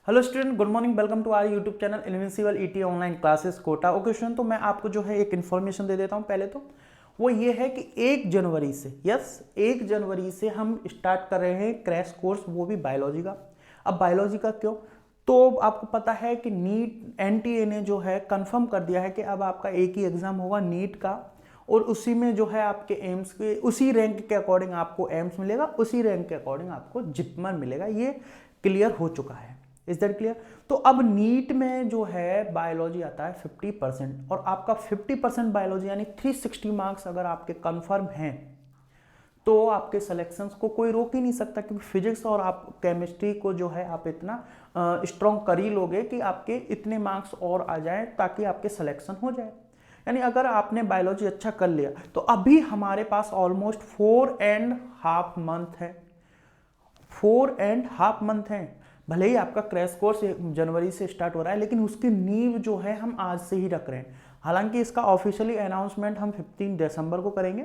Hello student, good morning. Welcome to our YouTube channel invincible ET online classes Kota. Okay student, तो मैं आपको जो है एक इन्फॉर्मेशन दे देता हूँ। पहले तो वो ये है कि 1 जनवरी से 1 जनवरी से हम स्टार्ट कर रहे हैं क्रैश कोर्स, वो भी बायोलॉजी का। अब बायोलॉजी का क्यों? तो आपको पता है कि नीट एनटीए ने जो है कंफर्म कर दिया है कि अब आपका एक ही एग्जाम होगा नीट का, और उसी में जो है आपके एम्स के उसी रैंक के अकॉर्डिंग आपको एम्स मिलेगा, उसी रैंक के अकॉर्डिंग आपको जिपमर मिलेगा। ये क्लियर हो चुका है। Is that clear? तो अब नीट में जो है बायोलॉजी आता है 50%, और आपका 50% बायोलॉजी यानी 360 मार्क्स अगर आपके कंफर्म हैं तो आपके सिलेक्शंस को कोई रोक ही नहीं सकता, क्योंकि फिजिक्स और आप केमिस्ट्री को जो है आप इतना स्ट्रॉन्ग कर ही लोगे कि आपके इतने मार्क्स और आ जाएं ताकि आपके सिलेक्शन हो जाए। यानी अगर आपने बायोलॉजी अच्छा कर लिया तो अभी हमारे पास ऑलमोस्ट 4.5 मंथ है। 4.5 मंथ है। भले ही आपका क्रैश कोर्स जनवरी से स्टार्ट हो रहा है, लेकिन उसकी नींव जो है हम आज से ही रख रहे हैं। हालांकि इसका ऑफिशियली अनाउंसमेंट हम 15 दिसंबर को करेंगे,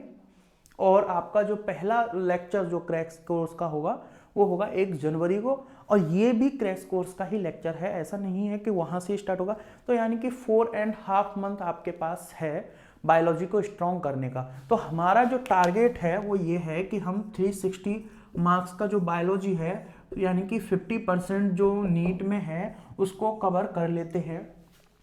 और आपका जो पहला लेक्चर जो क्रैश कोर्स का होगा वो होगा 1 जनवरी को, और ये भी क्रैश कोर्स का ही लेक्चर है, ऐसा नहीं है कि वहाँ से स्टार्ट होगा। तो यानी कि 4.5 मंथ आपके पास है बायोलॉजी को स्ट्रॉन्ग करने का। तो हमारा जो टारगेट है वो ये है कि हम 360 मार्क्स का जो बायोलॉजी है, यानी कि 50% जो नीट में है उसको कवर कर लेते हैं।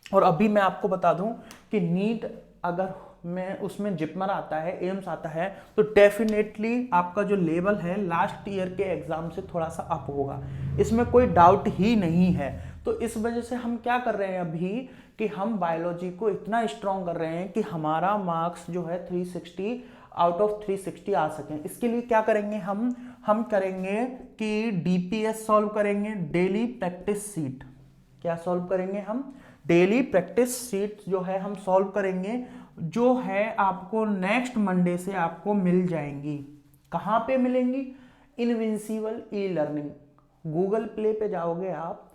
और अभी मैं आपको बता दूं कि नीट अगर मैं उसमें जिपमर आता है, एम्स आता है, तो डेफिनेटली आपका जो लेवल है लास्ट ईयर के एग्जाम से थोड़ा सा अप होगा, इसमें कोई डाउट ही नहीं है। तो इस वजह से हम क्या कर रहे हैं अभी कि हम बायोलॉजी को इतना स्ट्रॉन्ग कर रहे हैं कि हमारा मार्क्स जो है 360 आउट ऑफ 360 आ सकें। इसके लिए क्या करेंगे हम करेंगे कि डीपीएस सॉल्व करेंगे, डेली प्रैक्टिस सीट। क्या सॉल्व करेंगे हम? डेली प्रैक्टिस सीट जो है हम सॉल्व करेंगे, जो है आपको नेक्स्ट मंडे से आपको मिल जाएंगी। कहाँ पे मिलेंगी? Invincible e learning. Google play पे जाओगे आप,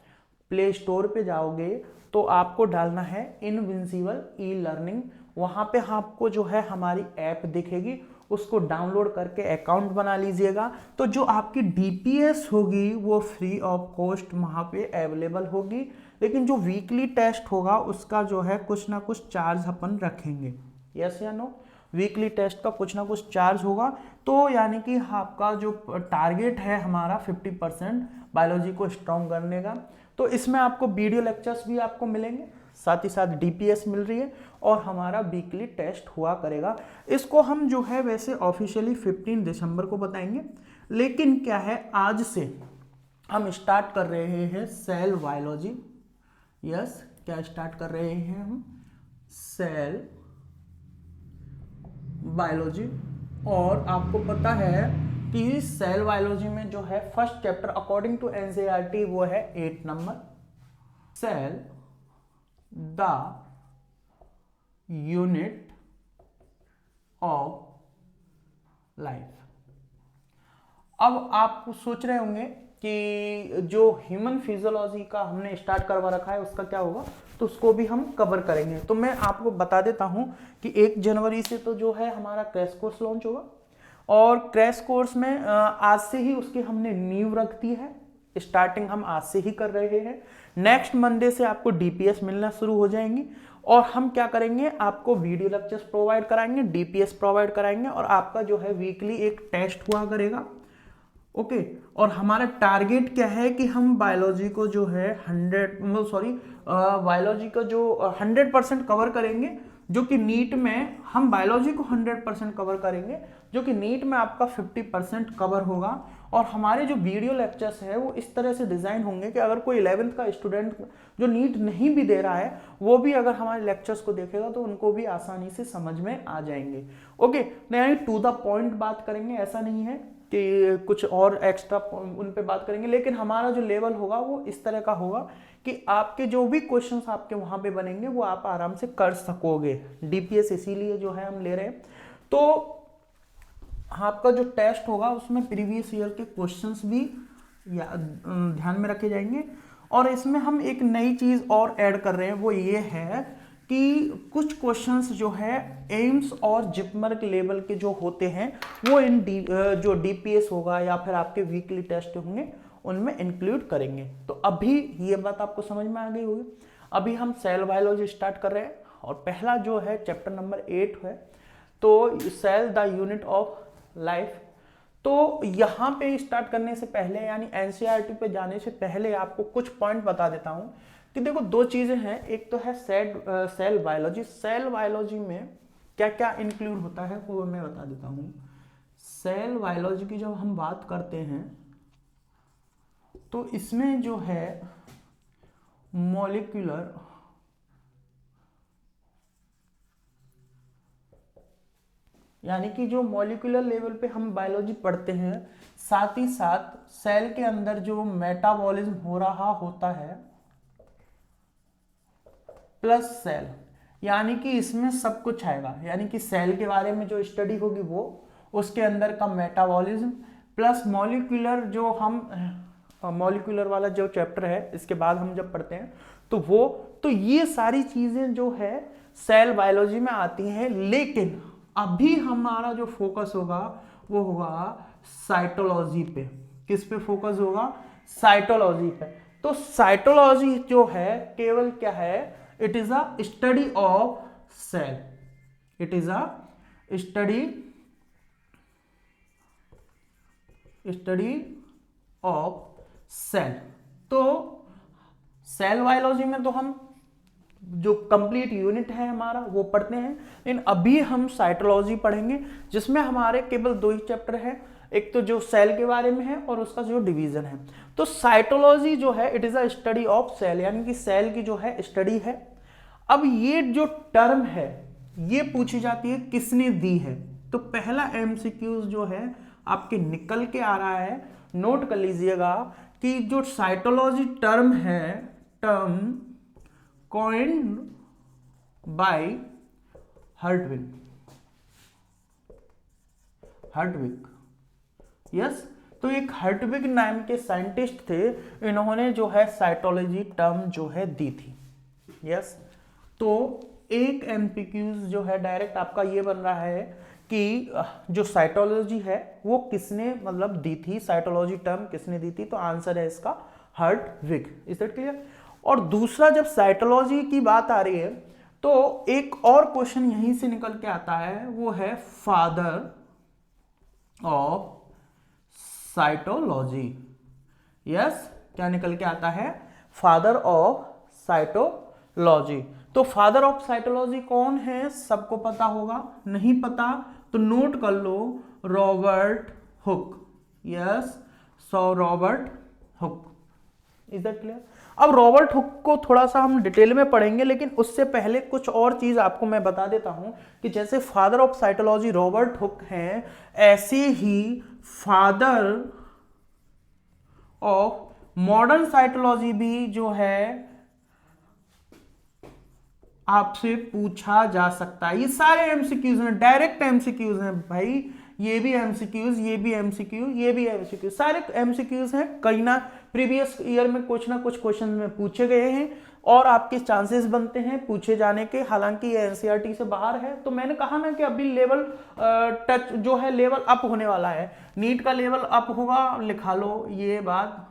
प्ले स्टोर पे जाओगे तो आपको डालना है इनविंसिबल ई लर्निंग। वहाँ पे आपको जो है हमारी ऐप दिखेगी, उसको डाउनलोड करके अकाउंट बना लीजिएगा। तो जो आपकी डीपीएस होगी वो फ्री ऑफ कॉस्ट वहाँ पे अवेलेबल होगी, लेकिन जो वीकली टेस्ट होगा उसका जो है कुछ ना कुछ चार्ज अपन रखेंगे। यस या नो? वीकली टेस्ट का कुछ ना कुछ चार्ज होगा। तो यानी कि आपका जो टारगेट है हमारा 50% बायोलॉजी को स्ट्रॉन्ग करने का। तो इसमें आपको वीडियो लेक्चर्स भी आपको मिलेंगे, साथ ही साथ डीपीएस मिल रही है, और हमारा वीकली टेस्ट हुआ करेगा। इसको हम जो है वैसे ऑफिशियली 15 दिसंबर को बताएंगे, लेकिन क्या है आज से हम स्टार्ट कर रहे हैं सेल बायोलॉजी। यस, क्या स्टार्ट कर रहे हैं हम? Cell biology. और आपको पता है कि सेल बायोलॉजी में जो है first chapter according to NCERT वो है 8 number, cell the unit of life. अब आप सोच रहे होंगे कि जो ह्यूमन फिजियोलॉजी का हमने स्टार्ट करवा रखा है उसका क्या होगा, तो उसको भी हम कवर करेंगे। तो मैं आपको बता देता हूं कि 1 जनवरी से तो जो है हमारा क्रैश कोर्स लॉन्च होगा, और क्रैश कोर्स में आज से ही उसकी हमने नींव रख दी है। स्टार्टिंग हम आज से ही कर रहे हैं। नेक्स्ट मंडे से आपको डीपीएस मिलना शुरू हो जाएंगी, और हम क्या करेंगे, आपको वीडियो लेक्चर्स प्रोवाइड कराएंगे, डीपीएस प्रोवाइड कराएंगे, और आपका जो है वीकली एक टेस्ट हुआ करेगा। ओके और हमारा टारगेट क्या है कि हम बायोलॉजी को जो है बायोलॉजी का जो 100% कवर करेंगे, जो कि नीट में हम बायोलॉजी को 100% कवर करेंगे, जो कि नीट में आपका 50% कवर होगा। और हमारे जो वीडियो लेक्चर्स है वो इस तरह से डिज़ाइन होंगे कि अगर कोई 11th का स्टूडेंट जो नीट नहीं भी दे रहा है वो भी अगर हमारे लेक्चर्स को देखेगा तो उनको भी आसानी से समझ में आ जाएंगे। ओके, यानी टू द पॉइंट बात करेंगे, ऐसा नहीं है कि कुछ और एक्स्ट्रा उन पे बात करेंगे, लेकिन हमारा जो लेवल होगा वो इस तरह का होगा कि आपके जो भी क्वेश्चंस आपके वहाँ पे बनेंगे वो आप आराम से कर सकोगे। डीपीएस इसीलिए जो है हम ले रहे हैं। तो आपका जो टेस्ट होगा उसमें प्रीवियस ईयर के क्वेश्चंस भी ध्यान में रखे जाएंगे। और इसमें हम एक नई चीज़ और ऐड कर रहे हैं, वो ये है कि कुछ क्वेश्चंस जो है एम्स और जिपमर के लेवल के जो होते हैं वो इन जो डीपीएस होगा या फिर आपके वीकली टेस्ट होंगे उनमें इंक्लूड करेंगे। तो अभी ये बात आपको समझ में आ गई होगी। अभी हम सेल बायोलॉजी स्टार्ट कर रहे हैं और पहला जो है चैप्टर नंबर 8 है, तो cell the unit of life. तो यहाँ पे स्टार्ट करने से पहले यानी एनसीईआरटी पे जाने से पहले आपको कुछ पॉइंट बता देता हूँ कि देखो दो चीजें हैं, एक तो है सेल बायोलॉजी। सेल बायोलॉजी में क्या क्या इंक्लूड होता है वो मैं बता देता हूँ। सेल बायोलॉजी की जब हम बात करते हैं तो इसमें जो है मॉलिक्यूलर यानी कि जो मॉलिक्यूलर लेवल पे हम बायोलॉजी पढ़ते हैं, साथ ही साथ सेल के अंदर जो मेटाबॉलिज्म हो रहा होता है प्लस सेल, यानी कि इसमें सब कुछ आएगा। यानी कि सेल के बारे में जो स्टडी होगी वो, उसके अंदर का मेटाबॉलिज्म प्लस मॉलिक्यूलर, जो हम मॉलिक्यूलर वाला जो चैप्टर है इसके बाद हम जब पढ़ते हैं तो वो, तो ये सारी चीजें जो है सेल बायोलॉजी में आती हैं। लेकिन अभी हमारा जो फोकस होगा वो होगा साइटोलॉजी पे। किस पे फोकस होगा? साइटोलॉजी पे। तो साइटोलॉजी जो है केवल क्या है? It is a study of cell. It is a study of cell. तो सेल बायोलॉजी में तो हम जो कंप्लीट यूनिट है हमारा वो पढ़ते हैं, लेकिन अभी हम साइटोलॉजी पढ़ेंगे जिसमें हमारे केवल 2 ही चैप्टर है, एक तो जो सेल के बारे में है और उसका जो डिवीजन है। तो साइटोलॉजी जो है it is a study of cell, यानी कि सेल की जो है स्टडी है। अब ये जो टर्म है ये पूछी जाती है किसने दी है। तो पहला एमसीक्यूज जो है आपके निकल के आ रहा है, नोट कर लीजिएगा कि जो साइटोलॉजी टर्म है, टर्म coined by हर्टविग। यस, तो एक हर्टविग नाम के साइंटिस्ट थे, इन्होंने जो है साइटोलॉजी टर्म जो है दी थी। यस, तो एक एमसीक्यूज जो है डायरेक्ट आपका ये बन रहा है कि जो साइटोलॉजी है वो किसने मतलब दी थी, साइटोलॉजी टर्म किसने दी थी। तो आंसर है इसका हर्टविग। Is that clear? और दूसरा, जब साइटोलॉजी की बात आ रही है तो एक और क्वेश्चन यहीं से निकल के आता है, वो है फादर ऑफ साइटोलॉजी। यस, क्या निकल के आता है? Father of cytology. तो फादर ऑफ साइटोलॉजी कौन है? सबको पता होगा, नहीं पता तो नोट कर लो, Robert Hooke. Yes, so Robert Hooke. Is that clear? अब रॉबर्ट हुक को थोड़ा सा हम डिटेल में पढ़ेंगे, लेकिन उससे पहले कुछ और चीज आपको मैं बता देता हूं कि जैसे father of cytology Robert Hooke हैं, ऐसे ही फादर ऑफ मॉडर्न साइटोलॉजी भी जो है आपसे पूछा जा सकता है। ये सारे एमसीक्यूज हैं, डायरेक्ट एमसीक्यूज हैं भाई। ये भी एमसीक्यूज, ये भी एमसीक्यू, ये भी एमसीक्यू, सारे एमसीक्यूज हैं। कहीं ना प्रीवियस ईयर में कुछ ना कुछ क्वेश्चन में पूछे गए हैं और आपके चांसेस बनते हैं पूछे जाने के। हालांकि ये एनसीईआरटी से बाहर है, तो मैंने कहा ना कि अभी लेवल टच जो है लेवल अप होने वाला है। नीट का लेवल अप होगा, लिखा लो ये बात।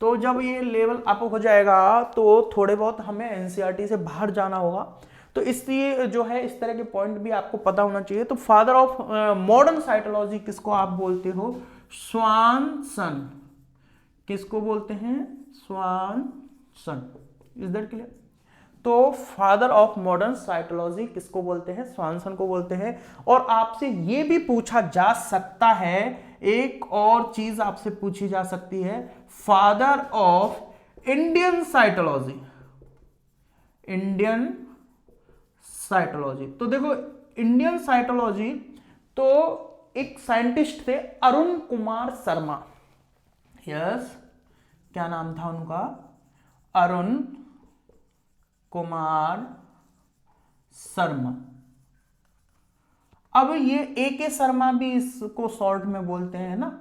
तो जब ये लेवल अप हो जाएगा तो थोड़े बहुत हमें एनसीईआरटी से बाहर जाना होगा, तो इसलिए जो है इस तरह के पॉइंट भी आपको पता होना चाहिए। तो फादर ऑफ मॉडर्न साइटोलॉजी किसको आप बोलते हो? स्वानसन। किसको बोलते हैं? स्वानसन। Is that clear? तो फादर ऑफ मॉडर्न साइटोलॉजी किसको बोलते हैं? स्वानसन को बोलते हैं। और आपसे ये भी पूछा जा सकता है, एक और चीज आपसे पूछी जा सकती है, father of Indian cytology. Indian cytology, तो देखो इंडियन साइटोलॉजी, तो एक साइंटिस्ट थे अरुण कुमार शर्मा। यस, क्या नाम था उनका? अरुण कुमार शर्मा। अब ये ए.के. शर्मा भी इसको शॉर्ट में बोलते हैं ना,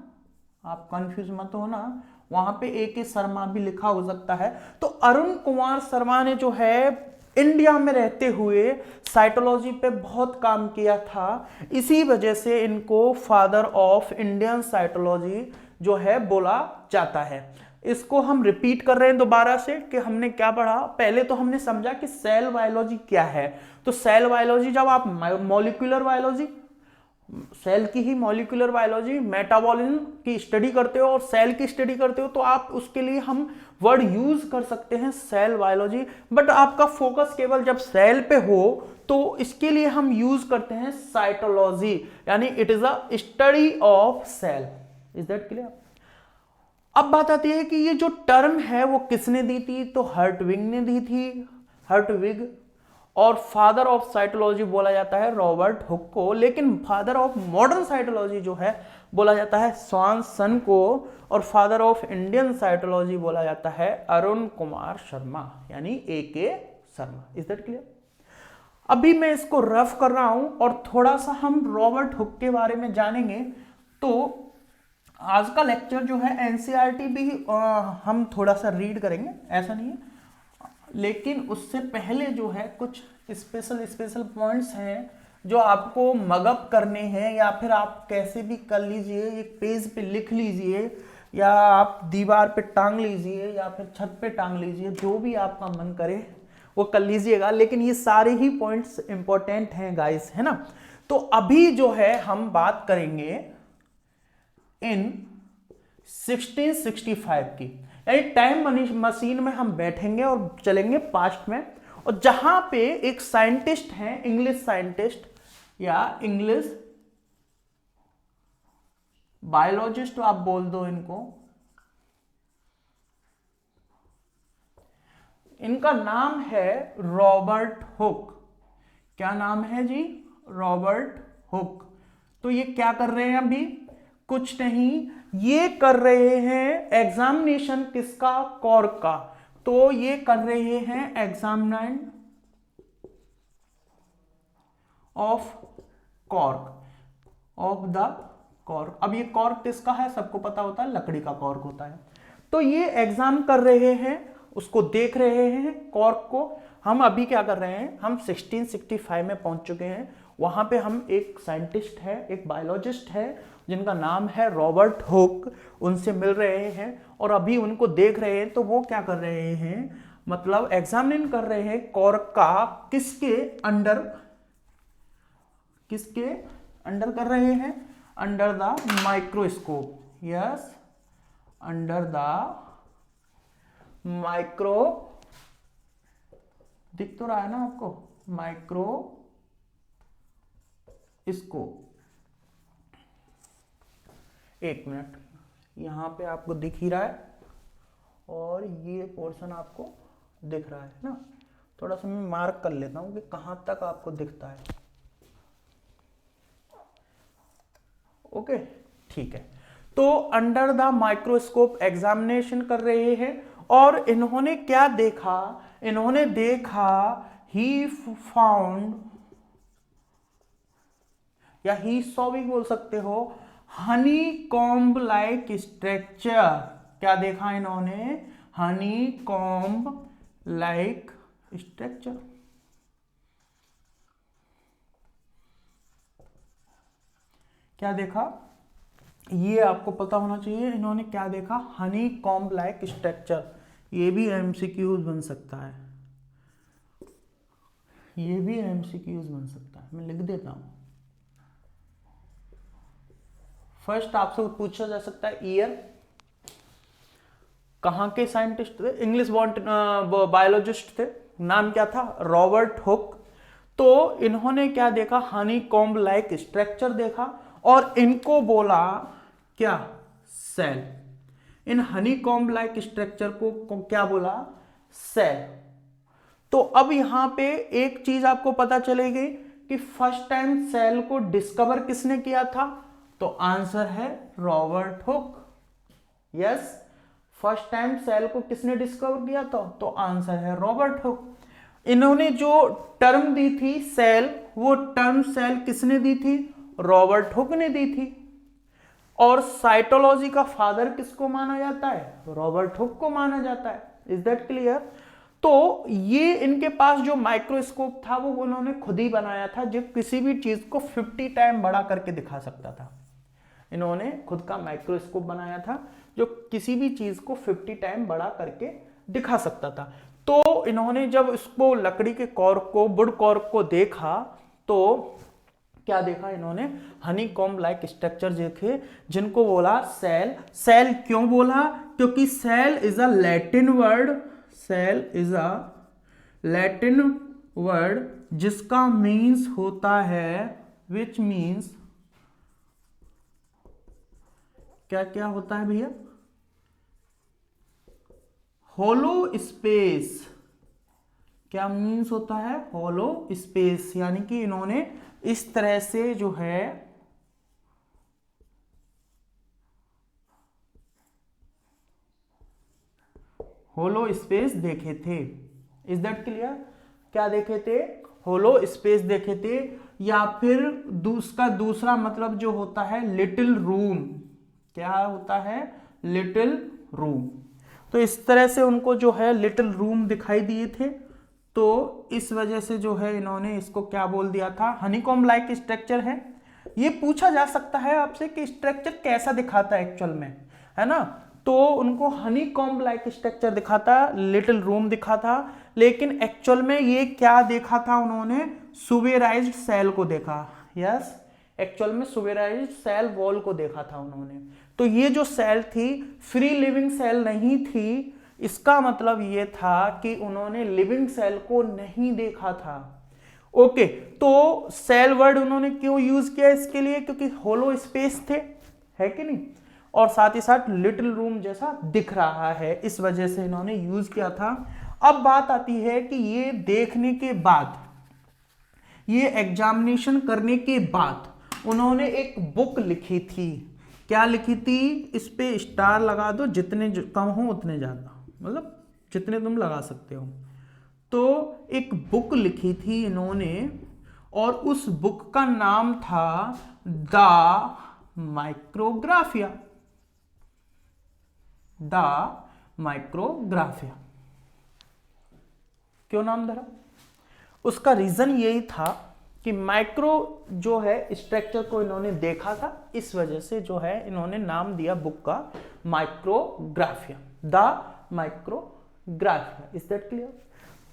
आप कंफ्यूज मत हो ना, वहां पे ए.के. शर्मा भी लिखा हो सकता है। तो अरुण कुमार शर्मा ने जो है इंडिया में रहते हुए साइटोलॉजी पे बहुत काम किया था, इसी वजह से इनको फादर ऑफ इंडियन साइटोलॉजी जो है बोला जाता है। इसको हम रिपीट कर रहे हैं दोबारा से कि हमने क्या पढ़ा। पहले तो हमने समझा कि सेल बायोलॉजी क्या है। तो सेल बायोलॉजी, जब आप मॉलिक्यूलर बायोलॉजी, सेल की ही मॉलिक्यूलर बायोलॉजी, मेटाबॉलिज्म की स्टडी करते हो और सेल की स्टडी करते हो, तो आप उसके लिए हम वर्ड यूज कर सकते हैं सेल बायोलॉजी। बट आपका फोकस केवल जब सेल पे हो तो इसके लिए हम यूज करते हैं साइटोलॉजी, यानी it is a study of cell. Is that clear? अब बात आती है कि ये जो टर्म है वो किसने दी थी? तो हर्टविग ने दी थी, हर्टविग। और फादर ऑफ साइटोलॉजी बोला जाता है रॉबर्ट हुक को, लेकिन फादर ऑफ मॉडर्न साइटोलॉजी जो है बोला जाता है स्वानसन को, और फादर ऑफ इंडियन साइटोलॉजी बोला जाता है अरुण कुमार शर्मा, यानी A.K. Sharma. Is that clear? अभी मैं इसको रफ कर रहा हूं और थोड़ा सा हम रॉबर्ट हुक के बारे में जानेंगे। तो आज का लेक्चर जो है एनसीईआरटी भी हम थोड़ा सा रीड करेंगे, ऐसा नहीं है, लेकिन उससे पहले जो है कुछ स्पेशल पॉइंट्स हैं जो आपको मगअप करने हैं, या फिर आप कैसे भी कर लीजिए, एक पेज पे लिख लीजिए, या आप दीवार पे टांग लीजिए, या फिर छत पे टांग लीजिए, जो भी आपका मन करे वो कर लीजिएगा। लेकिन ये सारे ही पॉइंट्स इंपॉर्टेंट हैं गाइस, है ना। तो अभी जो है हम बात करेंगे इन 1665 की, यानी टाइम मशीन में हम बैठेंगे और चलेंगे पास्ट में, और जहां पे एक साइंटिस्ट हैं, इंग्लिश साइंटिस्ट या इंग्लिश बायोलॉजिस्ट आप बोल दो इनको, इनका नाम है रॉबर्ट हुक। क्या नाम है जी? Robert Hooke. तो ये क्या कर रहे हैं अभी? कुछ नहीं, ये कर रहे हैं एग्जामिनेशन किसका? कॉर्क का। तो ये कर रहे हैं examination of cork, of the cork. अब ये कॉर्क किसका है? सबको पता होता है, लकड़ी का कॉर्क होता है। तो ये एग्जाम कर रहे हैं, उसको देख रहे हैं कॉर्क को। हम अभी क्या कर रहे हैं? हम 1665 में पहुंच चुके हैं। वहां पे हम एक साइंटिस्ट है, एक बायोलॉजिस्ट है जिनका नाम है रॉबर्ट हुक, उनसे मिल रहे हैं और अभी उनको देख रहे हैं। तो वो क्या कर रहे हैं? मतलब एग्जामिन कर रहे हैं कॉर्क का, किसके अंडर? किसके अंडर कर रहे हैं? Under the microscope. Yes, under the micro, दिख तो रहा है ना आपको, माइक्रोस्कोप। एक मिनट, यहां पे आपको दिख ही रहा है और ये पोर्शन आपको दिख रहा है ना। थोड़ा सा मैं मार्क कर लेता हूं कि कहां तक आपको दिखता है। ओके, ठीक है। तो अंडर द माइक्रोस्कोप एग्जामिनेशन कर रहे हैं और इन्होंने क्या देखा? इन्होंने देखा ही फाउंड, या ही सॉ भी बोल सकते हो, हनी कॉम्ब लाइक स्ट्रक्चर। क्या देखा इन्होंने? Honey comb like structure. क्या देखा? ये आपको पता होना चाहिए। इन्होंने क्या देखा? Honey comb like structure. ये भी एमसीक्यूज बन सकता है, ये भी एमसीक्यूज बन सकता है। मैं लिख देता हूं। फर्स्ट आपसे पूछा जा सकता है ईयर, कहां के साइंटिस्ट थे? इंग्लिश बायोलॉजिस्ट थे, नाम क्या था? Robert Hooke. तो इन्होंने क्या देखा? हनी कॉम्ब लाइक स्ट्रक्चर देखा और इनको बोला क्या? सेल। इन हनी कॉम्ब लाइक स्ट्रक्चर को क्या बोला? सेल। तो अब यहां पे एक चीज आपको पता चलेगी कि फर्स्ट टाइम सेल को डिस्कवर किसने किया था? तो आंसर है Robert Hooke. Yes, first time cell को किसने डिस्कवर किया था? तो आंसर है रॉबर्ट हुक। इन्होंने जो टर्म दी थी सेल, वो टर्म सेल किसने दी थी? रॉबर्ट हुक ने दी थी। और साइटोलॉजी का फादर किसको माना जाता है? रॉबर्ट हुक को माना जाता है। Is that clear? तो ये इनके पास जो माइक्रोस्कोप था वो उन्होंने खुद ही बनाया था, जो किसी भी चीज को 50 टाइम बड़ा करके दिखा सकता था। इन्होंने खुद का माइक्रोस्कोप बनाया था जो किसी भी चीज को 50 टाइम बड़ा करके दिखा सकता था। तो इन्होंने जब इसको लकड़ी के कॉर्क को, वुड कॉर्क को देखा तो क्या देखा इन्होंने, हनीकॉम्ब लाइक स्ट्रक्चर देखे जिनको बोला सेल। सेल क्यों बोला, क्योंकि cell is a Latin word, cell is a Latin word जिसका मीन्स होता है, विच मीन्स क्या क्या होता है भैया, होलो स्पेस। क्या मीन्स होता है, होलो स्पेस, यानी कि इन्होंने इस तरह से जो है होलो स्पेस देखे थे। Is that clear? क्या देखे थे, होलो स्पेस देखे थे, या फिर उसका दूसरा मतलब जो होता है लिटिल रूम। क्या होता है, लिटिल रूम। तो इस तरह से उनको जो है लिटिल रूम दिखाई दिए थे, तो इस वजह से जो है इन्होंने इसको क्या बोल दिया था, हनीकॉम्ब लाइक स्ट्रक्चर है। ये पूछा जा सकता है आपसे कि स्ट्रक्चर कैसा दिखाता है एक्चुअल में, है ना। तो उनको हनीकॉम्ब लाइक स्ट्रक्चर दिखाता, लिटिल रूम दिखा था, लेकिन एक्चुअल में ये क्या देखा था उन्होंने, सुवेराइज्ड सेल को देखा। यस, एक्चुअल में सुवेराइज्ड सेल वॉल को देखा था उन्होंने। तो ये जो सेल थी फ्री लिविंग सेल नहीं थी, इसका मतलब ये था कि उन्होंने लिविंग सेल को नहीं देखा था। ओके, तो सेल वर्ड उन्होंने क्यों यूज किया इसके लिए, क्योंकि होलो स्पेस थे, है कि नहीं, और साथ ही साथ लिटिल रूम जैसा दिख रहा है, इस वजह से इन्होंने यूज किया था। अब बात आती है कि ये देखने के बाद, ये एग्जामिनेशन करने के बाद उन्होंने एक बुक लिखी थी। क्या लिखी थी, इस पे स्टार लगा दो, जितने कम हो उतने ज्यादा, मतलब जितने तुम लगा सकते हो। तो एक बुक लिखी थी इन्होंने, और उस बुक का नाम था द माइक्रोग्राफिया, द माइक्रोग्राफिया। क्यों नाम धरा, उसका रीजन यही था कि माइक्रो जो है स्ट्रक्चर को इन्होंने देखा था, इस वजह से जो है इन्होंने नाम दिया बुक का Micrographia, the Micrographia. Is that clear?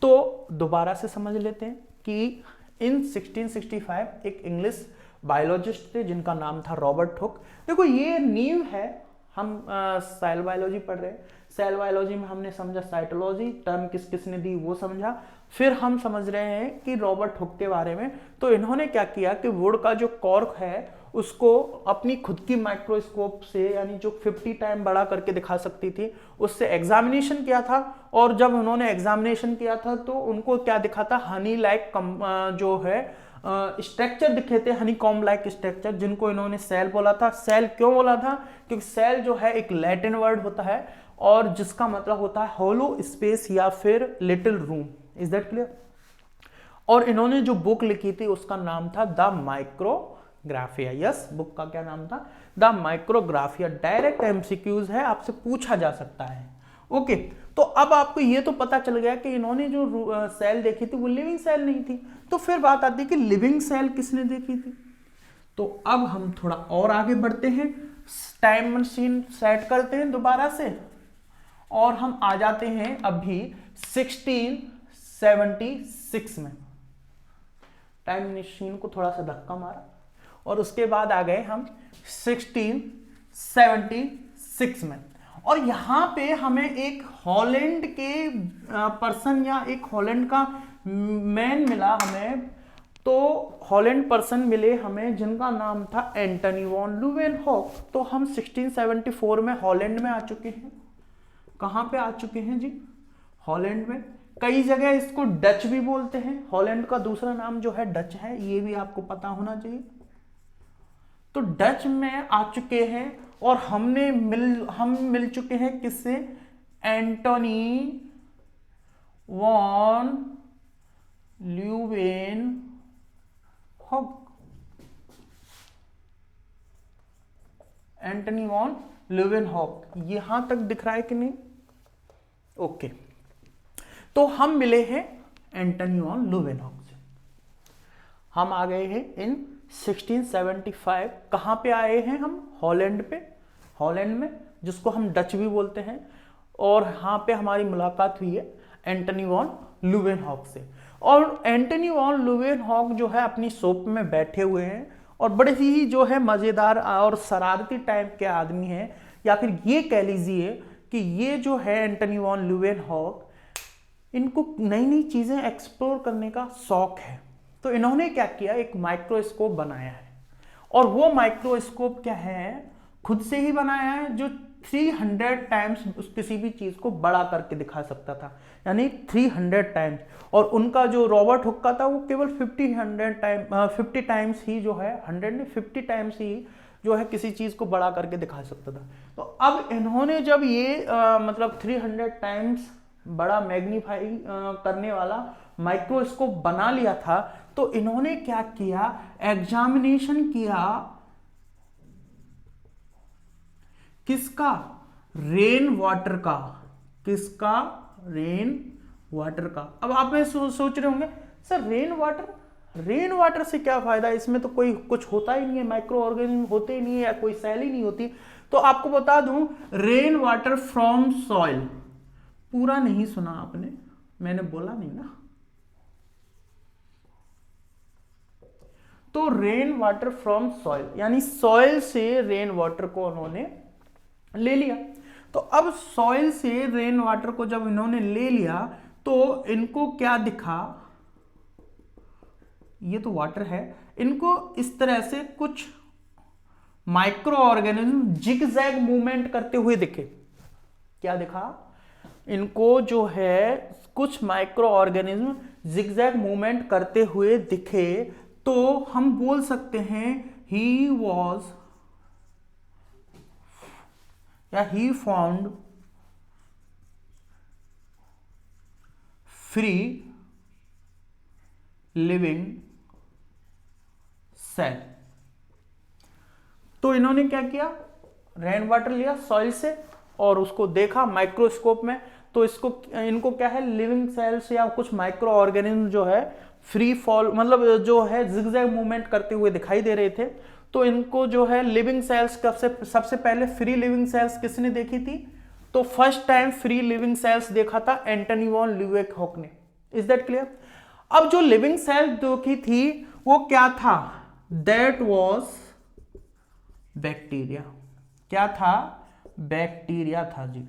तो दोबारा से समझ लेते हैं कि इन 1665 एक इंग्लिश बायोलॉजिस्ट थे जिनका नाम था रॉबर्ट हुक। देखो ये नींव है, हम सेल बायोलॉजी पढ़ रहे हैं, सेल बायोलॉजी में हमने समझा साइटोलॉजी, टर्म किस किसने दी वो समझा, फिर हम समझ रहे हैं कि रॉबर्ट हुक के बारे में। तो इन्होंने क्या किया कि वुड का जो कॉर्क है उसको अपनी खुद की माइक्रोस्कोप से, यानी जो 50 टाइम बड़ा करके दिखा सकती थी, उससे एग्जामिनेशन किया था। और जब उन्होंने एग्जामिनेशन किया था तो उनको क्या दिखा था, हनी लाइक जो है स्ट्रक्चर दिखे थे, हनीकॉम्ब लाइक स्ट्रक्चर, जिनको इन्होंने सेल बोला था। सेल क्यों बोला था, क्योंकि सेल जो है एक लैटिन वर्ड होता है और जिसका मतलब होता है होलो स्पेस या फिर little room. Is that clear? और इन्होंने जो बुक लिखी थी उसका नाम था द माइक्रोग्राफिया। यस, बुक का क्या नाम था, द माइक्रोग्राफिया। डायरेक्ट एमसीक्यूज है, आपसे पूछा जा सकता है। ओके, तो अब आपको ये तो पता चल गया कि इन्होंने जो सेल देखी थी वो लिविंग सेल नहीं थी। तो फिर बात आती है कि लिविंग सेल किसने देखी थी। तो अब हम थोड़ा और आगे बढ़ते हैं, टाइम मशीन सेट करते हैं दोबारा से, और हम आ जाते हैं अभी 1676 में। टाइम मशीन को थोड़ा सा धक्का मारा और उसके बाद आ गए हम 1676 में। और यहां पे हमें एक हॉलैंड के पर्सन या एक हॉलैंड का मैन मिला हमें। तो हॉलैंड पर्सन मिले हमें जिनका नाम था एंटनी वॉन ल्यूवेनहॉक। तो हम 1674 में हॉलैंड में आ चुके हैं। कहां पे आ चुके हैं जी, हॉलैंड में। कई जगह इसको डच भी बोलते हैं, हॉलैंड का दूसरा नाम जो है डच है, ये भी आपको पता होना चाहिए। तो डच में आ चुके हैं और हम मिल चुके हैं किससे, Antony von Leeuwenhoek. Antony von Leeuwenhoek, यहां तक दिख रहा है कि नहीं? ओके, तो हम मिले हैं एंटनी वॉन ल्यूवेनहॉक से। हम आ गए हैं इन 1675 कहाँ पे आए हैं हम? हॉलैंड पे, हॉलैंड में, जिसको हम डच भी बोलते हैं। और यहाँ पे हमारी मुलाकात हुई है एंटनी वॉन ल्यूवेनहॉक से। और एंटनी वॉन ल्यूवेनहॉक जो है अपनी शॉप में बैठे हुए हैं और बड़े ही जो है मज़ेदार और शरारती टाइप के आदमी हैं, या फिर ये कह लीजिए कि ये जो है एंटनी वॉन ल्यूवेनहॉक, इनको नई नई चीज़ें एक्सप्लोर करने का शौक है। तो इन्होंने क्या किया, एक माइक्रोस्कोप बनाया है। और वो माइक्रोस्कोप क्या है, खुद से ही बनाया है, जो 300 टाइम्स किसी भी चीज़ को बड़ा करके दिखा सकता था, यानी 300 टाइम्स। और उनका जो रॉबर्ट हुक्का था वो केवल 50 टाइम्स ही जो है, 100 नहीं 50 टाइम्स ही जो है किसी चीज़ को बड़ा करके दिखा सकता था। तो अब इन्होंने जब ये मतलब 300 टाइम्स बड़ा मैग्नीफाई करने वाला माइक्रोस्कोप बना लिया था, तो इन्होंने क्या किया, एग्जामिनेशन किया किसका, रेन वाटर का। किसका? रेन वाटर का। अब आप में सोच रहे होंगे सर रेन वाटर से क्या फायदा, इसमें तो कोई कुछ होता ही नहीं है, माइक्रो ऑर्गेनिज्म होते ही नहीं है, या कोई सेल ही नहीं होती। तो आपको बता दूं, रेन वाटर फ्रॉम सॉइल, पूरा नहीं सुना आपने, मैंने बोला नहीं ना। तो रेन वाटर फ्रॉम सॉइल, यानी सॉइल से रेन वाटर को उन्होंने ले लिया। तो अब सॉइल से रेन वाटर को जब इन्होंने ले लिया तो इनको क्या दिखा, ये तो वाटर है, इनको इस तरह से कुछ माइक्रो ऑर्गेनिज्म जिगजैग मूवमेंट करते हुए दिखे। क्या दिखा इनको, जो है कुछ माइक्रो ऑर्गेनिज्म जिगजैग मूवमेंट करते हुए दिखे। तो हम बोल सकते हैं ही वॉज या he found free living cell. तो इन्होंने क्या किया, रेन वाटर लिया सॉइल से और उसको देखा माइक्रोस्कोप में। तो इनको क्या है, लिविंग सेल्स या कुछ माइक्रो ऑर्गेनिज्म जो है फ्री फॉल, मतलब जो है जिगजैग मूवमेंट करते हुए दिखाई दे रहे थे। तो इनको जो है लिविंग सेल्स सबसे पहले फ्री लिविंग सेल्स किसने देखी थी, तो first time free living cells देखा था एंटनी वॉन ल्यूवेनहॉक ने। Is that clear? अब जो लिविंग सेल देखी थी वो क्या था, दैट वॉज बैक्टीरिया। क्या था? बैक्टीरिया था जी।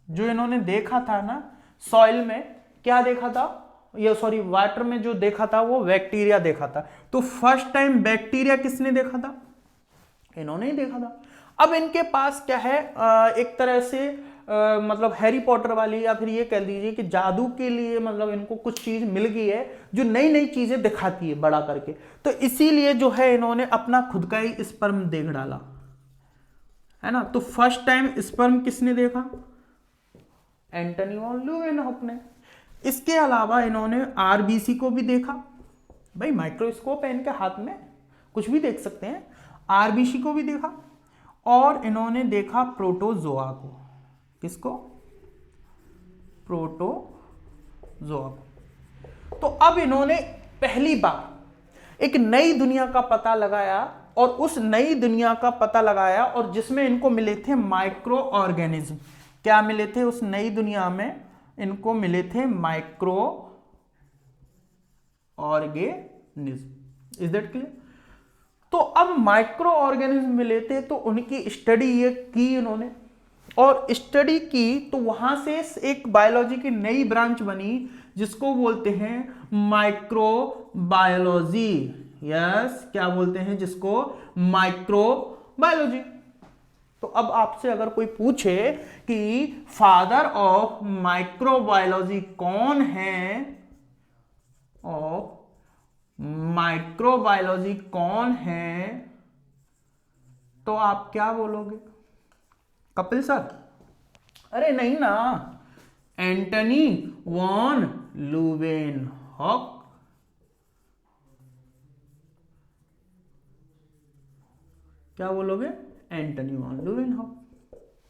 जो इन्होंने देखा था ना सॉइल में, क्या देखा था, ये सॉरी वाटर में जो देखा था वो बैक्टीरिया देखा था। तो फर्स्ट टाइम बैक्टीरिया किसने देखा था, इन्होंने ही देखा था। अब इनके पास क्या है, एक तरह से मतलब हैरी पॉटर वाली, या फिर ये कह लीजिए कि जादू के लिए, मतलब इनको कुछ चीज मिल गई है जो नई नई चीजें दिखाती है बड़ा करके। तो इसीलिए जो है इन्होंने अपना खुद का ही स्पर्म देख डाला, है ना। तो फर्स्ट टाइम स्पर्म किसने देखा, एंटनी वॉन ल्यूवेनहॉक ने। इसके अलावा इन्होंने आरबीसी को भी देखा। भाई माइक्रोस्कोप है इनके हाथ में, कुछ भी देख सकते हैं। आरबीसी को भी देखा और इन्होंने देखा प्रोटोजोआ को। किसको? प्रोटोजोआ को। तो अब इन्होंने पहली बार एक नई दुनिया का पता लगाया, और उस नई दुनिया का पता लगाया और जिसमें इनको मिले थे माइक्रो ऑर्गेनिज्म। क्या मिले थे उस नई दुनिया में, इनको मिले थे micro organism. Is that clear? तो अब माइक्रो ऑर्गेनिज्म मिले थे तो उनकी स्टडी ये की इन्होंने, और स्टडी की तो वहां से एक बायोलॉजी की नई ब्रांच बनी जिसको बोलते हैं माइक्रोबायोलॉजी। यस, क्या बोलते हैं जिसको, माइक्रोबायोलॉजी। तो अब आपसे अगर कोई पूछे कि फादर ऑफ माइक्रोबायोलॉजी कौन है, ऑफ माइक्रोबायोलॉजी कौन है, तो आप क्या बोलोगे, कपिल सर? अरे नहीं ना, एंटनी वॉन ल्यूवेनहॉक। क्या बोलोगे, एंटनी वॉन ल्यूवेनहॉक।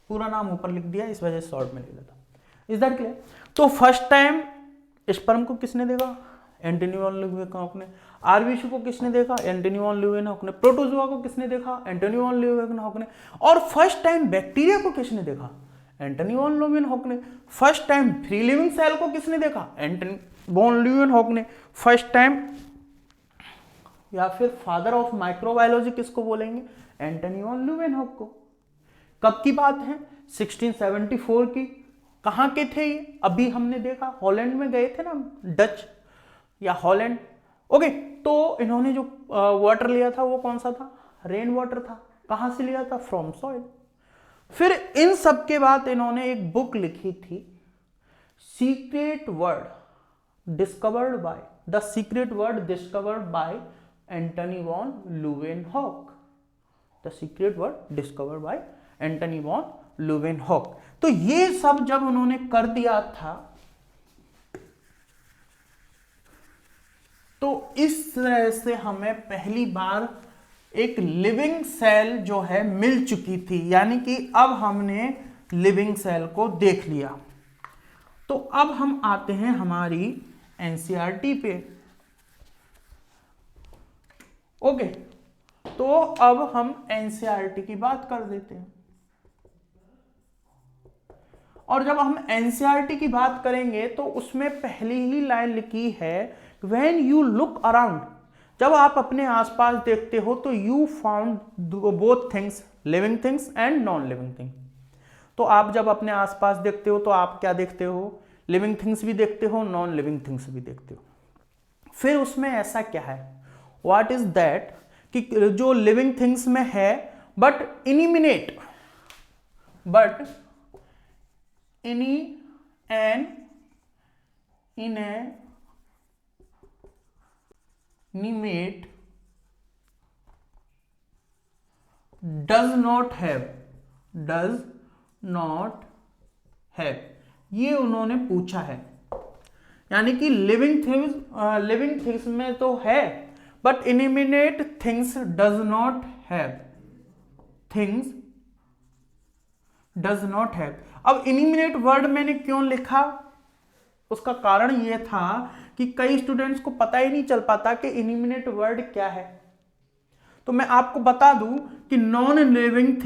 पूरा नाम ऊपर लिख दिया, इस वजह से शॉर्ट में लिख देता। Is that clear? तो फर्स्ट टाइम स्पर्म को किसने देखा, एंटनी वॉन ल्यूवेनहॉक ने। आरबीसी को किसने देखा? एंटनी वॉन ल्यूवेनहॉक ने। प्रोटोजोआ को किसने देखा? एंटनी वॉन ल्यूवेनहॉक ने। और फर्स्ट टाइम बैक्टीरिया को किसने देखा? एंटनी वॉन ल्यूवेनहॉक ने। First time free living cell को किसने देखा? एंटनी वॉन ल्यूवेनहॉक ने। फर्स्ट टाइम या फिर फादर ऑफ माइक्रोबायोलॉजी किसको बोलेंगे? एंटनी वॉन ल्यूवेनहॉक को। कब की बात है? 1674 की। कहाँ के थे ये? अभी हमने देखा हॉलैंड में गए थे ना, डच या हॉलैंड। ओके, तो इन्होंने जो वाटर लिया था वो कौन सा था? रेन वाटर था। कहाँ से लिया था? From soil. फिर इन सब के बाद इन्होंने एक बुक लिखी थी, secret word discovered by the secret word discovered by Antony von Leeuwenhoek. The secret word discovered by Antony von Leeuwenhoek. तो ये सब जब उन्होंने कर दिया था, तो इस तरह से हमें पहली बार एक लिविंग सेल जो है मिल चुकी थी, यानी कि अब हमने लिविंग सेल को देख लिया। तो अब हम आते हैं हमारी एनसीईआरटी पे। ओके, तो अब हम एनसीईआरटी की बात कर देते हैं। और जब हम एनसीईआरटी की बात करेंगे तो उसमें पहली ही लाइन लिखी है, व्हेन यू लुक अराउंड, जब आप अपने आसपास देखते हो तो you found both things, living things and non living thing. तो आप जब अपने आसपास देखते हो तो आप क्या देखते हो? लिविंग थिंग्स भी देखते हो, नॉन लिविंग थिंग्स भी देखते हो। फिर उसमें ऐसा क्या है? व्हाट इज दैट, कि जो लिविंग थिंग्स में है बट इनिमिनेट, बट इनी an inanimate does not have, ये उन्होंने पूछा है। यानी कि लिविंग थिंग्स में तो है but inanimate things does not have. अब इनिमिनेट वर्ड मैंने क्यों लिखा? उसका कारण यह था कि कई स्टूडेंट्स को पता ही नहीं चल पाता कि इनिमिनेट वर्ड क्या है। तो मैं आपको बता दूं कि नॉन लिविंग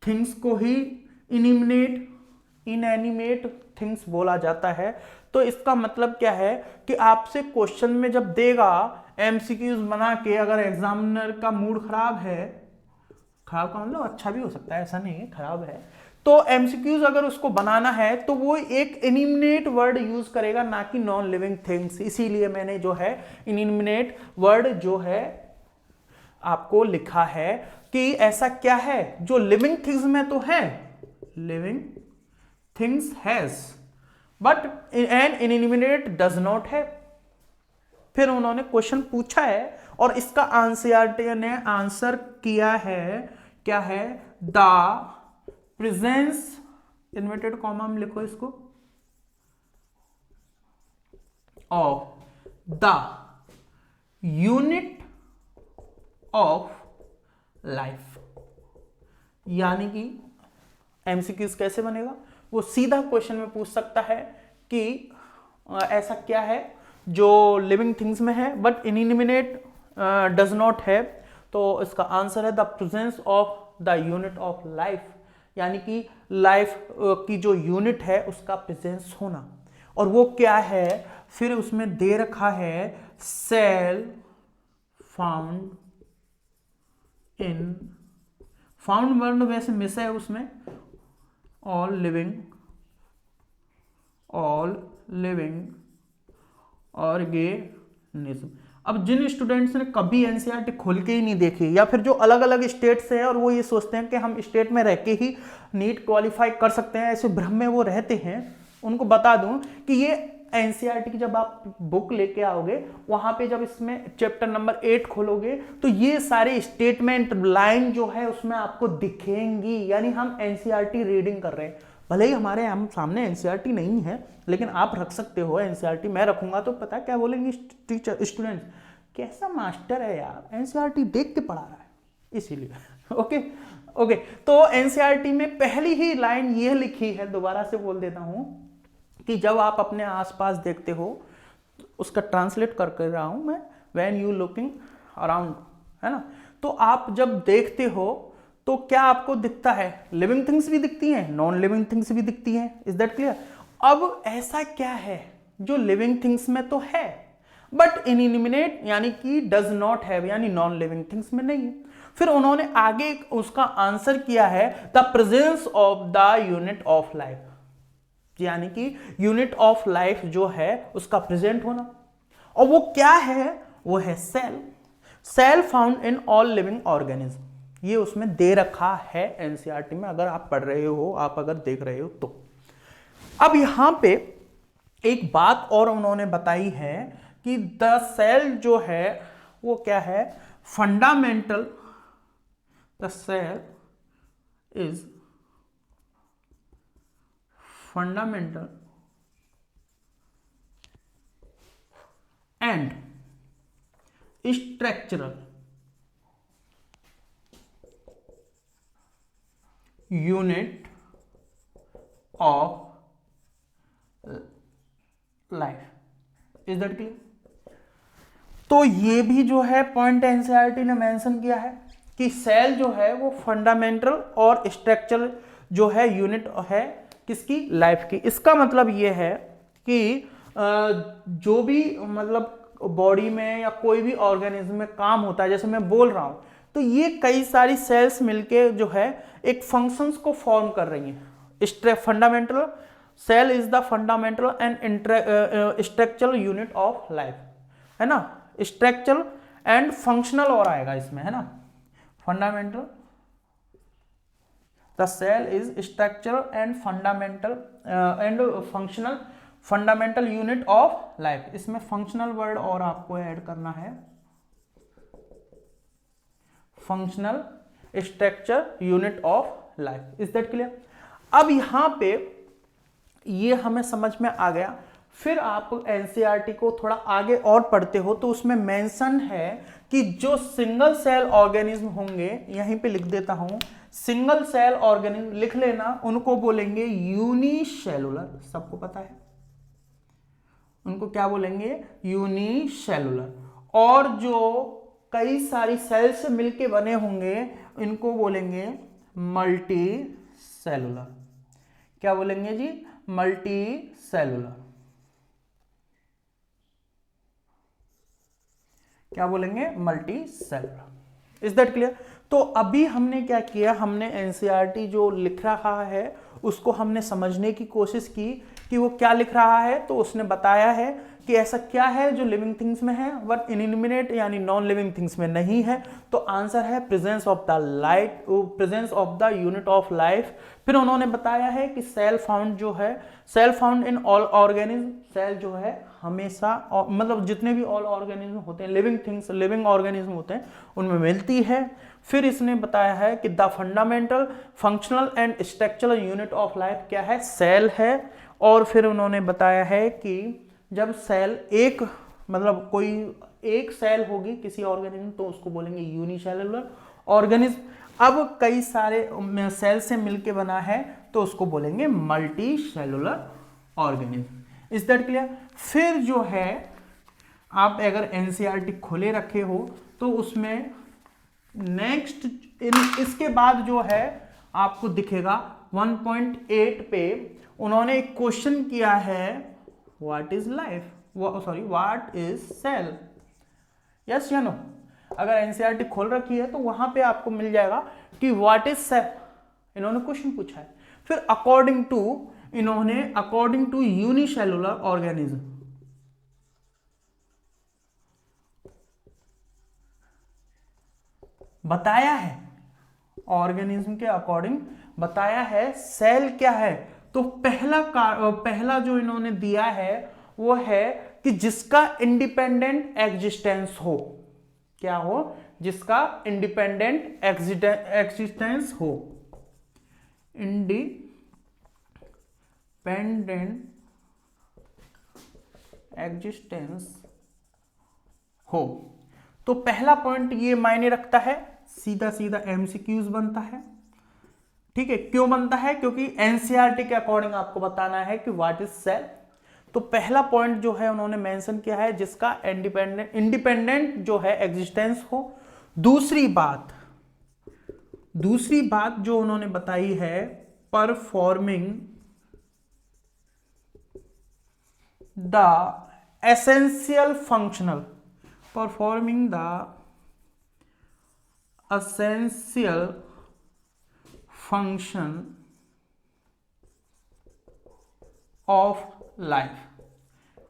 थिंग्स को ही इनएनिमेट थिंग्स बोला जाता है। तो इसका मतलब क्या है कि आपसे क्वेश्चन में जब देगा एमसीक्यूज बना के, अगर एग्जामिनर का मूड खराब है, खराब का मतलब अच्छा भी हो सकता है, ऐसा नहीं है खराब है, तो एमसीक्यूज अगर उसको बनाना है तो वो एक इनिमिनेट वर्ड यूज करेगा, ना कि नॉन लिविंग थिंग्स। इसीलिए मैंने जो है इनिमिनेट वर्ड जो है आपको लिखा है कि ऐसा क्या है जो लिविंग थिंग्स में तो है, living things has, but an inanimate does not है। फिर उन्होंने क्वेश्चन पूछा है और इसका एनसीईआरटी ने आंसर किया है, क्या है? द प्रेजेंस, इन्वर्टेड कॉमा में लिखो इसको, of the unit of life. यानी कि एमसीक्यूज कैसे बनेगा? वो सीधा क्वेश्चन में पूछ सकता है कि ऐसा क्या है जो लिविंग थिंग्स में है बट इनिमिनेट डज नॉट है। तो इसका आंसर है the presence of the unit of life, यानी कि लाइफ की जो यूनिट है उसका प्रेजेंस होना। और वो क्या है? फिर उसमें दे रखा है cell found in, found word वैसे मिस है उसमें, ऑल लिविंग ऑर्गेनिज्म। अब जिन स्टूडेंट्स ने कभी एनसीईआरटी खोल के ही नहीं देखी, या फिर जो अलग अलग स्टेट से हैं और वो ये सोचते हैं कि हम स्टेट में रह के ही नीट क्वालिफाई कर सकते हैं, ऐसे भ्रम में वो रहते हैं, उनको बता दूं कि ये एनसीईआरटी की जब आप बुक लेके आओगे, वहां पे जब इसमें चैप्टर नंबर 8 खोलोगे तो ये सारे स्टेटमेंट लाइन जो है उसमें आपको दिखेंगी। यानी हम एनसीईआरटी रीडिंग कर रहे हैं, भले ही हमारे हम सामने एनसीईआरटी नहीं है, लेकिन आप रख सकते हो एनसीईआरटी। मैं रखूंगा तो पता क्या बोलेंगे टीचर, स्टूडेंट्स, कैसा मास्टर है यार, एनसीईआरटी देख के पढ़ा रहा है, इसीलिए। ओके, तो एनसीईआरटी में पहली ही लाइन ये लिखी है, दोबारा से बोल देता हूं कि जब आप अपने आसपास देखते हो, उसका ट्रांसलेट कर रहा हूं मैं, व्हेन यू लुकिंग अराउंड, है ना, तो आप जब देखते हो तो क्या आपको दिखता है? लिविंग थिंग्स भी दिखती हैं, नॉन लिविंग थिंग्स भी दिखती हैं। Is that clear? अब ऐसा क्या है जो लिविंग थिंग्स में तो है बट इनएनिमेट यानी कि डज नॉट हैव, यानी नॉन लिविंग थिंग्स में नहीं है? फिर उन्होंने आगे उसका आंसर किया है the presence of the unit of life, यानी कि यूनिट ऑफ लाइफ जो है उसका प्रेजेंट होना। और वो क्या है? वो है cell. Cell found in all living organism, ये उसमें दे रखा है एनसीईआरटी में, अगर आप पढ़ रहे हो, आप अगर देख रहे हो तो। अब यहां पे एक बात और उन्होंने बताई है कि द सेल जो है वो क्या है? Fundamental, the cell is fundamental and structural unit of life. Is that clear? तो ये भी जो है पॉइंट एनसीईआरटी ने मेंशन किया है कि सेल जो है वो फंडामेंटल और स्ट्रक्चरल जो है यूनिट है किसकी? लाइफ की। इसका मतलब ये है कि जो भी मतलब बॉडी में या कोई भी ऑर्गेनिज्म में काम होता है, जैसे मैं बोल रहा हूं, तो ये कई सारी सेल्स मिलके जो है एक फंक्शंस को फॉर्म कर रही हैं। Fundamental cell is the fundamental and structural unit of life, है ना। स्ट्रक्चरल एंड फंक्शनल और आएगा इसमें, है ना। Fundamental, the cell is structural and fundamental and functional, fundamental unit of life. इसमें फंक्शनल वर्ड और आपको ऐड करना है, functional structure unit of life. Is that clear? अब यहां पे ये हमें समझ में आ गया। फिर आप एनसीईआरटी को थोड़ा आगे और पढ़ते हो तो उसमें मेंशन है कि जो सिंगल सेल ऑर्गेनिज्म होंगे, यहीं पे लिख देता हूं, सिंगल सेल ऑर्गेनिज्म लिख लेना, उनको बोलेंगे यूनिसेलुलर। सबको पता है उनको क्या बोलेंगे? यूनिसेलुलर। और जो कई सारी सेल से मिलके बने होंगे इनको बोलेंगे मल्टी सेलुलर। क्या बोलेंगे जी? Multi cellular. क्या बोलेंगे? Multi cellular. Is that clear? तो अभी हमने क्या किया, हमने एनसीईआरटी जो लिख रहा है उसको हमने समझने की कोशिश की कि वो क्या लिख रहा है। तो उसने बताया है कि ऐसा क्या है जो लिविंग थिंग्स में है बट इनएनिमेट यानी नॉन लिविंग थिंग्स में नहीं है। तो आंसर है presence of the light, presence of the unit of life. फिर उन्होंने बताया है कि सेल फाउंड जो है, cell found in all organism, cell जो है हमेशा मतलब जितने भी ऑल ऑर्गेनिज्म होते हैं, लिविंग थिंग्स, लिविंग ऑर्गेनिज्म होते हैं, उनमें मिलती है। फिर इसने बताया है कि the fundamental, functional and structural unit of life क्या है? सेल है। और फिर उन्होंने बताया है कि जब सेल एक मतलब कोई एक सेल होगी किसी ऑर्गेनिज्म तो उसको बोलेंगे यूनिसेलुलर ऑर्गेनिज्म। अब कई सारे सेल से मिलके बना है तो उसको बोलेंगे multi cellular organism. Is that clear? फिर जो है आप अगर एनसीईआरटी खोले रखे हो तो उसमें नेक्स्ट इसके बाद जो है आपको दिखेगा 1.8 पे उन्होंने एक क्वेश्चन किया है, what is life, sorry what is cell. Yes या नो? अगर एनसीईआरटी खोल रखी है तो वहां पे आपको मिल जाएगा कि व्हाट इज सेल, इन्होंने क्वेश्चन पूछा है। फिर अकॉर्डिंग टू यूनिसेलुलर ऑर्गेनिज्म, बताया है ऑर्गेनिज्म के अकॉर्डिंग बताया है सेल क्या है। तो पहला जो इन्होंने दिया है वो है कि जिसका इंडिपेंडेंट एग्जिस्टेंस हो। क्या हो? जिसका इंडिपेंडेंट एग्जिस्टेंस हो, इंडिपेंडेंट एग्जिस्टेंस हो। तो पहला पॉइंट ये मायने रखता है, सीधा सीधा एमसीक्यूज बनता है ठीक है, क्यों बनता है? क्योंकि एनसीईआरटी के अकॉर्डिंग आपको बताना है कि व्हाट इज सेल। तो पहला पॉइंट जो है उन्होंने मेंशन किया है जिसका इंडिपेंडेंट जो है एग्जिस्टेंस हो। दूसरी बात जो उन्होंने बताई है, performing the essential function of life,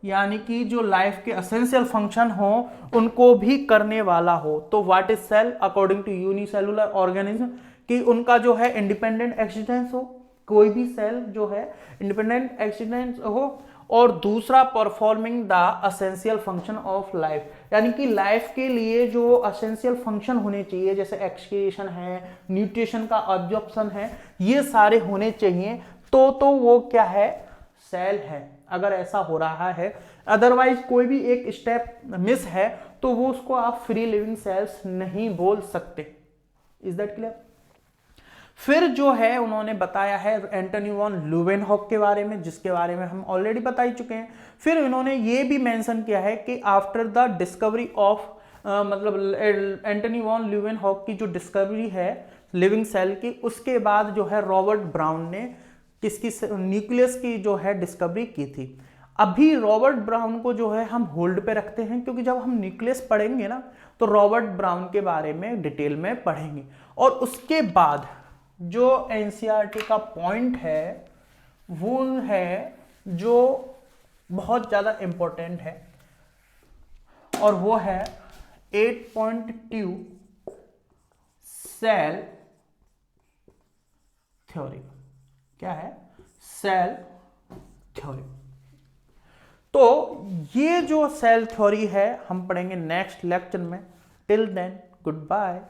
यानी कि जो लाइफ के एसेंशियल फंक्शन हो उनको भी करने वाला हो। तो what is cell according to unicellular organism, कि उनका जो है इंडिपेंडेंट एक्सिस्टेंस हो, कोई भी सेल जो है इंडिपेंडेंट एक्सिस्टेंस हो। और दूसरा performing the essential function of life, यानी कि लाइफ के लिए जो एसेंशियल फंक्शन होने चाहिए, जैसे एक्सक्रीशन है, न्यूट्रिशन का अब्जॉर्प्शन है, ये सारे होने चाहिए। तो वो क्या है? सेल है। अगर ऐसा हो रहा है, अदरवाइज कोई भी एक स्टेप मिस है, तो वो उसको आप फ्री लिविंग सेल्स नहीं बोल सकते। Is that clear? फिर जो है उन्होंने बताया है एंटनी वॉन ल्यूवेनहॉक के बारे में, जिसके बारे में हम ऑलरेडी बता ही चुके हैं। फिर इन्होंने ये भी मेंशन किया है कि आफ्टर द डिस्कवरी ऑफ मतलब एंटनी वॉन ल्यूवेनहॉक की जो डिस्कवरी है लिविंग सेल की, उसके बाद जो है रॉबर्ट ब्राउन ने किसकी न्यूक्लियस की जो है डिस्कवरी की थी। अभी रॉबर्ट ब्राउन को जो है हम होल्ड पे रखते हैं, क्योंकि जब हम न्यूक्लियस पढ़ेंगे ना तो रॉबर्ट ब्राउन के बारे में डिटेल में पढ़ेंगे। और उसके बाद जो एनसीईआरटी का पॉइंट है वो है जो बहुत ज्यादा इंपॉर्टेंट है, और वो है 8.2 सेल थ्योरी। क्या है? Cell theory. तो ये जो सेल थ्योरी है हम पढ़ेंगे नेक्स्ट लेक्चर में। Till then good bye.